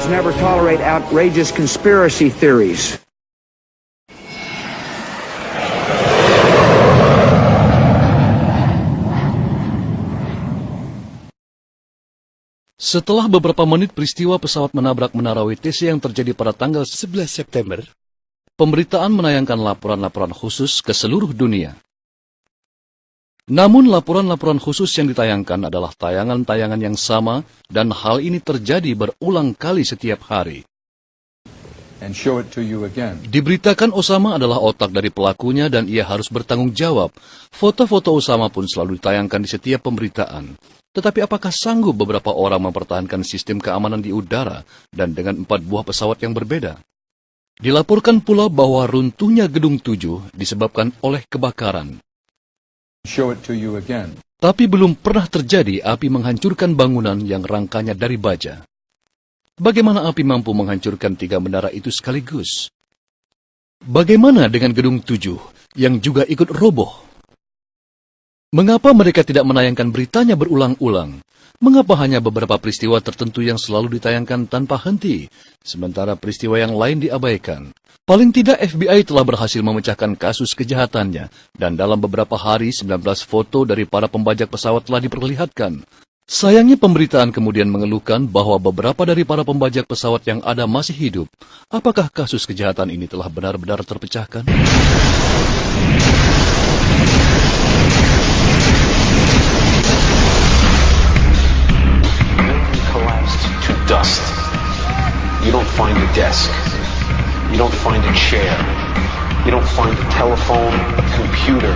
Americans never tolerate outrageous conspiracy theories. Setelah beberapa menit peristiwa pesawat menabrak menara WTC yang terjadi pada tanggal 11 September, pemberitaan menayangkan laporan-laporan khusus ke seluruh dunia. Namun laporan-laporan khusus yang ditayangkan adalah tayangan-tayangan yang sama dan hal ini terjadi berulang kali setiap hari. Diberitakan Osama adalah otak dari pelakunya dan ia harus bertanggung jawab. Foto-foto Osama pun selalu ditayangkan di setiap pemberitaan. Tetapi apakah sanggup beberapa orang mempertahankan sistem keamanan di udara dan dengan 4 buah pesawat yang berbeda? Dilaporkan pula bahwa runtuhnya Gedung 7 disebabkan oleh kebakaran. Tapi belum pernah terjadi api menghancurkan bangunan yang rangkanya dari baja. Bagaimana api mampu menghancurkan 3 menara itu sekaligus? Bagaimana dengan Gedung 7 yang juga ikut roboh? Mengapa mereka tidak menayangkan beritanya berulang-ulang? Mengapa hanya beberapa peristiwa tertentu yang selalu ditayangkan tanpa henti, sementara peristiwa yang lain diabaikan? Paling tidak FBI telah berhasil memecahkan kasus kejahatannya, dan dalam beberapa hari 19 foto dari para pembajak pesawat telah diperlihatkan. Sayangnya pemberitaan kemudian mengeluhkan bahwa beberapa dari para pembajak pesawat yang ada masih hidup. Apakah kasus kejahatan ini telah benar-benar terpecahkan? Dust. You don't find a desk. You don't find a chair. You don't find a telephone, a computer.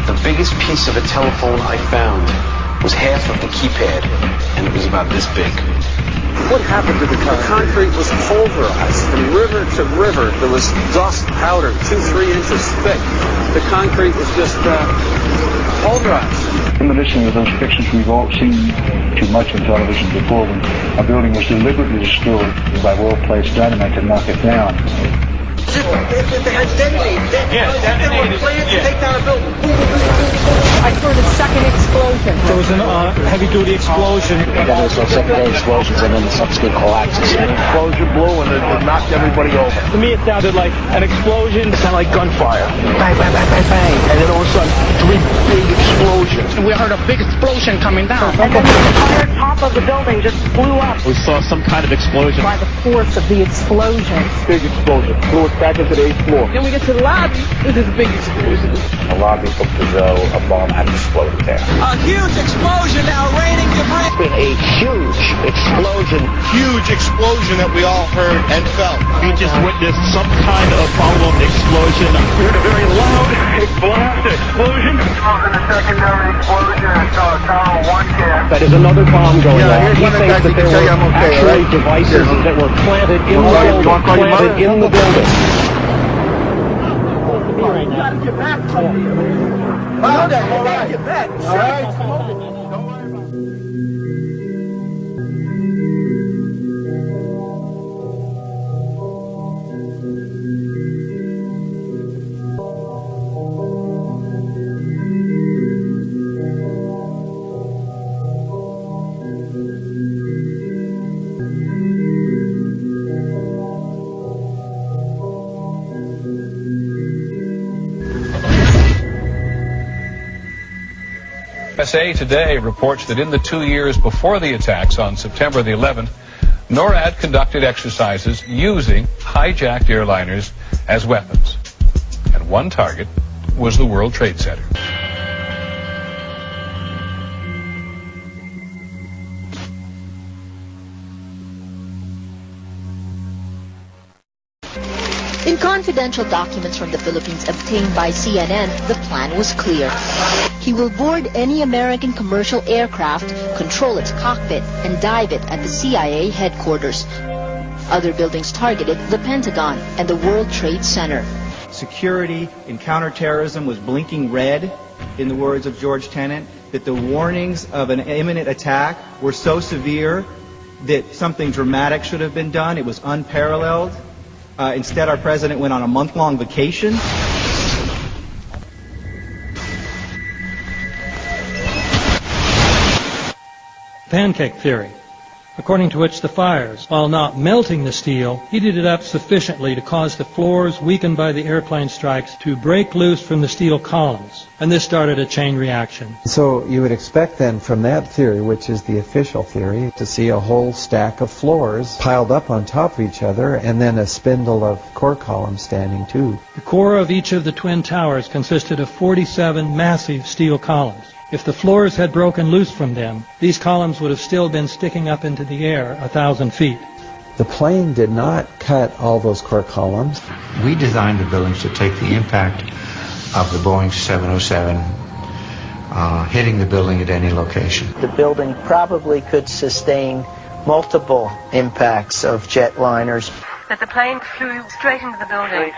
The biggest piece of a telephone I found was half of the keypad, and it was about this big. What happened to the concrete was pulverized from river to river. There was dust powder 2-3 inches thick. The concrete was just pulverized. Reminiscent of those pictures we've all seen too much on television before, when a building was deliberately destroyed by well-placed dynamite to knock it down. If they had detonated, if they were planned to take down a building. I heard a second explosion. There was a heavy-duty explosion. Then there was secondary explosions and then subsequent collapses. An explosion blew and it knocked everybody over. To me, it sounded like an explosion. It sounded like gunfire. Bang, bang, bang, bang, bang. And then all of a sudden, 3 big explosions. We heard a big explosion coming down. And then the entire top of the building just blew up. We saw some kind of explosion. By the force of the explosion. Big explosion. Blew us back into the 8th floor. Then we get to the lobby. There's this big explosion. The lobby looked as though a bomb had exploded there. A huge explosion now raining debris. It's been a huge explosion. Huge explosion that we all heard and felt. We just witnessed some kind of follow-up explosion. We heard a very loud blast explosion. And a secondary explosion at Tower 1 here. That is another bomb going off. Here's He one of the thinks guys that there were actually devices that were planted in the building. Planted in the building. You gotta get back to me. All right. Get back. All right. Don't worry about it. USA Today reports that in the 2 years before the attacks on September the 11th, NORAD conducted exercises using hijacked airliners as weapons. And one target was the World Trade Center. In confidential documents from the Philippines obtained by CNN, the plan was clear. He will board any American commercial aircraft, control its cockpit, and dive it at the CIA headquarters. Other buildings targeted the Pentagon and the World Trade Center. Security in counterterrorism was blinking red, in the words of George Tenet, that the warnings of an imminent attack were so severe that something dramatic should have been done. It was unparalleled. Instead, our president went on a month-long vacation. Pancake theory. according to which the fires, while not melting the steel, heated it up sufficiently to cause the floors weakened by the airplane strikes to break loose from the steel columns. And this started a chain reaction. So you would expect then from that theory, which is the official theory, to see a whole stack of floors piled up on top of each other and then a spindle of core columns standing too. The core of each of the twin towers consisted of 47 massive steel columns. If the floors had broken loose from them, these columns would have still been sticking up into the air 1,000 feet. The plane did not cut all those core columns. We designed the buildings to take the impact of the Boeing 707 hitting the building at any location. The building probably could sustain multiple impacts of jetliners. That the plane flew straight into the building.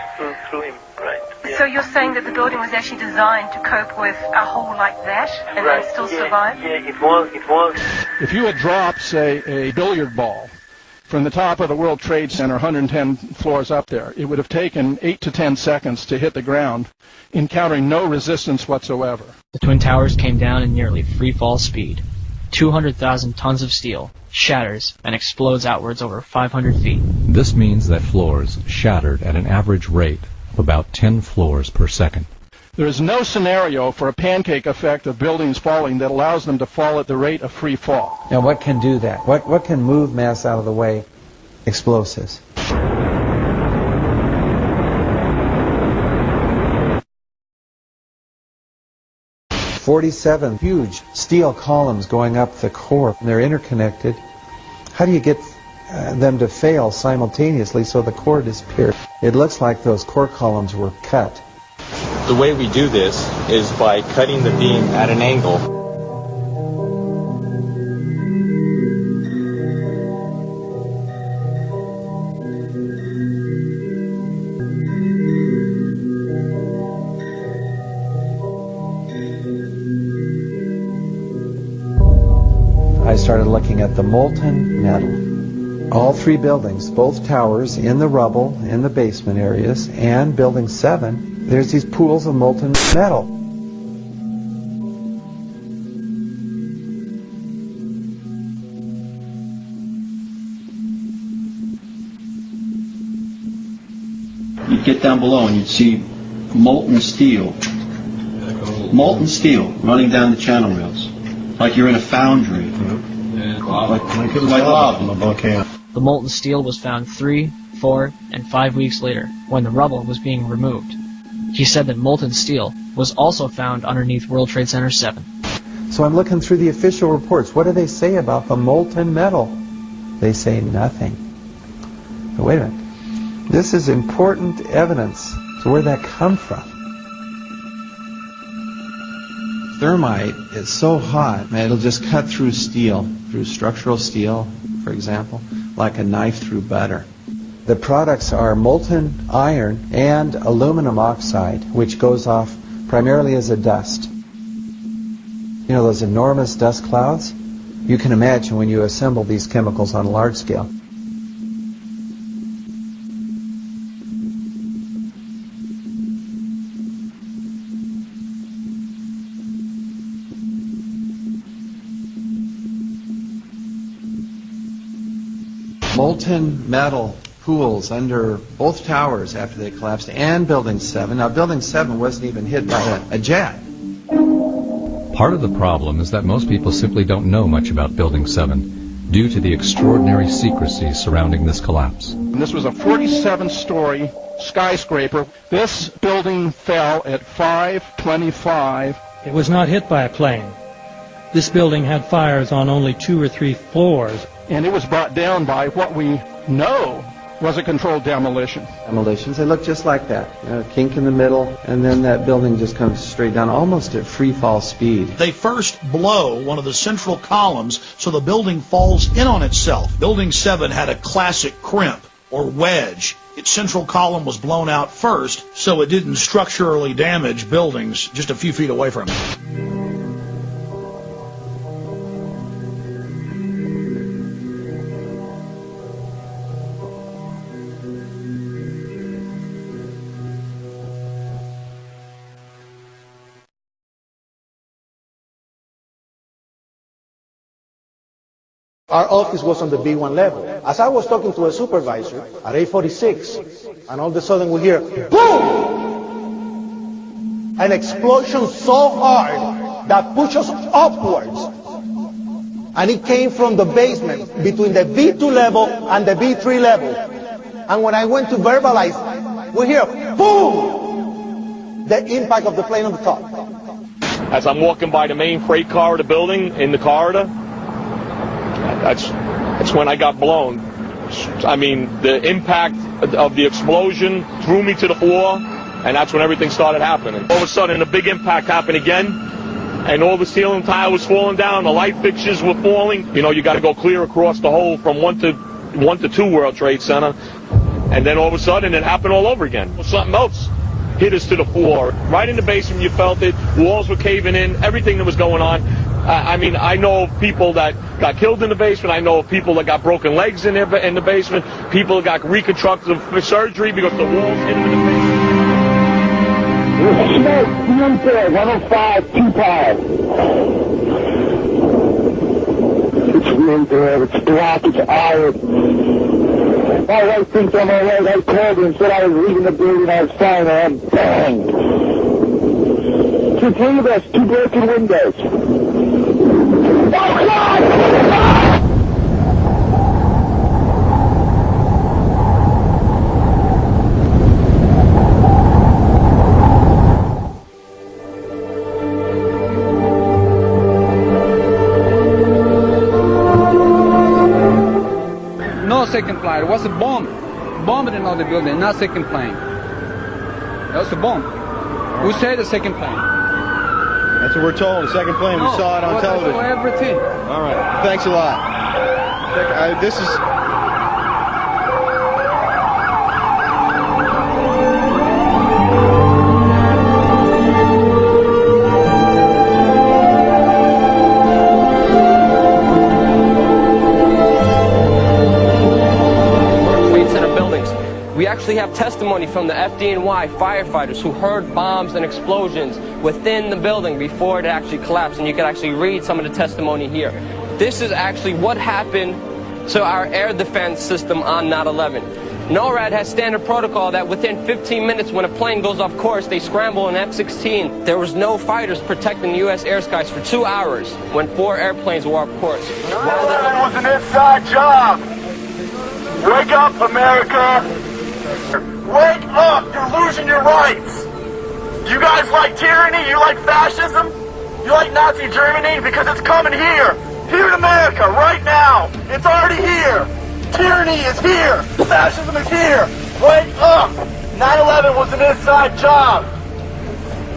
Through him, right. Yeah. So you're saying that the building was actually designed to cope with a hole like that and right. then still survive? Yeah, it was. If you had dropped, say, a billiard ball from the top of the World Trade Center, 110 floors up there, it would have taken 8 to 10 seconds to hit the ground, encountering no resistance whatsoever. The Twin Towers came down in nearly free fall speed. 200,000 tons of steel shatters and explodes outwards over 500 feet. This means that floors shattered at an average rate of about 10 floors per second. There is no scenario for a pancake effect of buildings falling that allows them to fall at the rate of free fall. Now what can do that? What can move mass out of the way? Explosives. "47 huge steel columns going up the core. They're interconnected. How do you get them to fail simultaneously so the core disappears? It looks like those core columns were cut. The way we do this is by cutting the beam at an angle. I started looking at the molten metal. All three buildings, both towers, in the rubble, in the basement areas, and Building 7, there's these pools of molten metal. You'd get down below and you'd see molten steel running down the channel rails, like you're in a foundry. Like lava. The molten steel was found 3, 4, and 5 weeks later, when the rubble was being removed. He said that molten steel was also found underneath World Trade Center 7. So I'm looking through the official reports. What do they say about the molten metal? They say nothing. But wait a minute. This is important evidence. So where'd that come from? Thermite is so hot, man, it'll just cut through steel, through structural steel, for example, like a knife through butter. The products are molten iron and aluminum oxide, which goes off primarily as a dust. You know those enormous dust clouds? You can imagine when you assemble these chemicals on a large scale. Molten metal pools under both towers after they collapsed, and Building 7. Now, Building 7 wasn't even hit by a jet. Part of the problem is that most people simply don't know much about Building 7 due to the extraordinary secrecy surrounding this collapse. And this was a 47-story skyscraper. This building fell at 5:25. It was not hit by a plane. This building had fires on only 2 or 3 floors. And it was brought down by what we know was a controlled demolition. Demolitions, they look just like that. A kink in the middle, and then that building just comes straight down, almost at free fall speed. They first blow one of the central columns so the building falls in on itself. Building 7 had a classic crimp, or wedge. Its central column was blown out first, so it didn't structurally damage buildings just a few feet away from it. Our office was on the B1 level. As I was talking to a supervisor at 8:46, and all of a sudden we hear, boom! An explosion so hard that pushed us upwards. And it came from the basement between the B2 level and the B3 level. And when I went to verbalize, we hear, boom! The impact of the plane on the top. As I'm walking by the main freight corridor building in the corridor, that's when I got blown. I mean, the impact of the explosion threw me to the floor, and that's when everything started happening. All of a sudden, a big impact happened again, and all the ceiling tile was falling down, the light fixtures were falling. You know, you got to go clear across the whole from 1 to 2 World Trade Center, and then all of a sudden it happened all over again. Something else hit us to the floor. Right in the basement, you felt it. Walls were caving in, everything that was going on. I mean, I know of people that got killed in the basement. I know of people that got broken legs in the basement. People that got reconstructive surgery because the walls hit them in the basement. Smoke, 105, 2 pounds. It's really bad. It's black. It's iron. My wife thinks I'm all right. I called her and said I was leaving the building. I was fine, man. Bang. 2 of us, 2 broken windows. Oh, God! No second plane. It was a bomb. Bombed another building, not second plane. That was a bomb. Who said the second plane? That's what we're told, the second plane. We saw it on television. I saw everything. All right. Thanks a lot. This is... We actually have testimony from the FDNY firefighters who heard bombs and explosions within the building before it actually collapsed, and you can actually read some of the testimony here. This is actually what happened to our air defense system on 9/11. NORAD has standard protocol that within 15 minutes when a plane goes off course, they scramble an F-16. There was no fighters protecting the U.S. air skies for 2 hours when 4 airplanes were off course. 9/11 was an inside job. Wake up, America. Wake up! You're losing your rights! You guys like tyranny? You like fascism? You like Nazi Germany? Because it's coming here! Here in America, right now! It's already here! Tyranny is here! Fascism is here! Wake up! 9/11 was an inside job!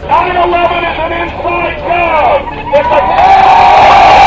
9/11 is an inside job! It's a